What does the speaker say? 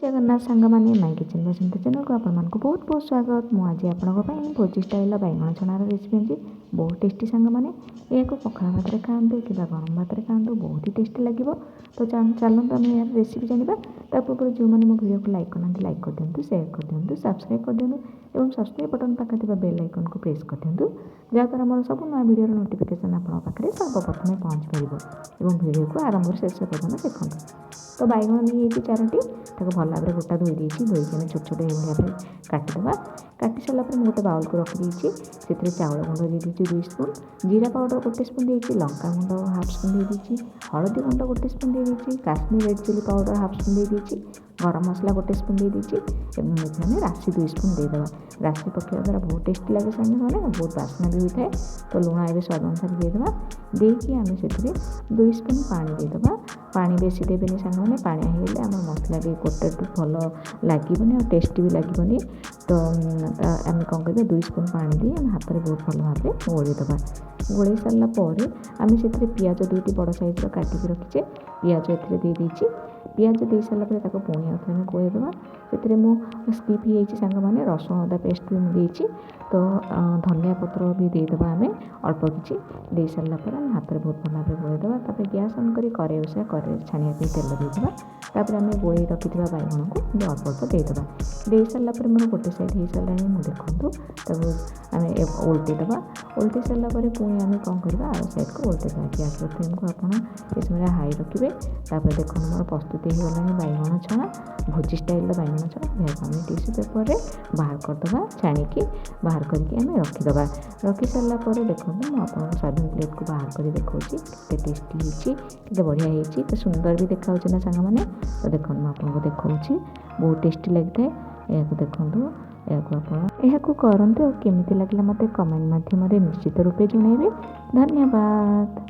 जगन्नाथ सांगमाने my kitchen Basant channel को आपण मानक बहुत बहुत स्वागत। मु आज आपण भोजी स्टाइल बैगण छणार रेसिपी आज बहुत टेस्टी सांगमाने या पखाला भात खातु कि गरम भात खातु बहुत ही टेस्टी लगे। तो चलते आम यार रेसिपी जाना ता पूर्व जो मैंने मो वीडियो को लाइक करना लाइक कर दिंतु, शेयर कर दिंतु, सब्सक्राइब कर दिंतु और सब्सक्राइब बटन पाखे ଥିବା बेल आइकन को प्रेस कर दिंतु जहाँद्वारा मोर सब नया वीडियो नोटिफिकेशन आपको पाखे सर्वप्रथम पहुँच पार और वीडियो को आरंभ शेष पर्यटन देखते। तो बैगण नहीं चारोटी भल भाव गोटा धोई देती धोईक छोट छोट भाव काटिदेवा। काटि सारा गोटे बाउल को रखी से चाउल गुंड दे दीजिए 2 स्पून, जीरा पाउडर गोटे स्पून देती, लंका गुंड हाफ स्पून दे दीजिए, हलदी गुंड गोटे स्पून दे दीजिए, Kashmir red chili powder half spoon दे दीजिए, गरम मसला गोटे स्पून दे दीजिए और राशि 2 स्पून देदेवा। राशि पकड़ा द्वारा बहुत टेस्टी लगे सांगे मैंने बहुत बास्ना भी होता है। तो लुण ए स्वाद अनुसार देदेवा देकी आम से 2 स्पून पानी देदेवा। पानी बेसी देवेनि सांग मैंने पानी होगले आम मसला भी गोटे भल लगे और टेस्टी भी लगे। तो आम कौन कर 2 स्पून पानी दी हाथ में बहुत भल भाव गोलेदेवा। गोले सारापर आम से पियाज 2टी बड़ साइज्र काटिक रखीचे पियाज ए दे दीजिए। पियाज दे सारापर पुणी आम गोलेदेवा। से स्किप हो सांग मैंने रसुण अदा पेस्ट भी मुझे तो धनिया पत्र भी देदेवा आम अल्प किसी दे सारापर आम हाथ में बहुत भल भाव गोलेदेवा। गैस ऑन कर कड़े बसा कड़े छाणिया तेल देदेवा। तापर आम गोले रखी बैगण को अल्प अल्प देदेवा। दे सारापर मोर गोटे साइड हो सारा देखूँ तब आम उल्टेदेवा। उल्टे सारापर पुणी आम कौन करवा आउ साइड को उल्टेदेवा। गैस फ्लेम को आप इस समय हाई रखिए। तापर देखो मोर प्रस्तुति हो गला बैगण छणा भोजी स्टाइल बैगण छणा। गैस आम टिश्यू पेपर बाहर करदे छाणिकी बाहर करके आम रखीदे। रखी सारापर देखो मुझे सर्विंग प्लेट को बाहर कर देखा के टेस्टी होते बढ़िया होती तो सुंदर भी देखा ना सांग मैंने। तो देखो आपको देखा बहुत टेस्टी लगता है। यह देखूँ यह करते और केमी लगे मत कमेंट मध्यम निश्चित रूपे जनइबे। धन्यवाद।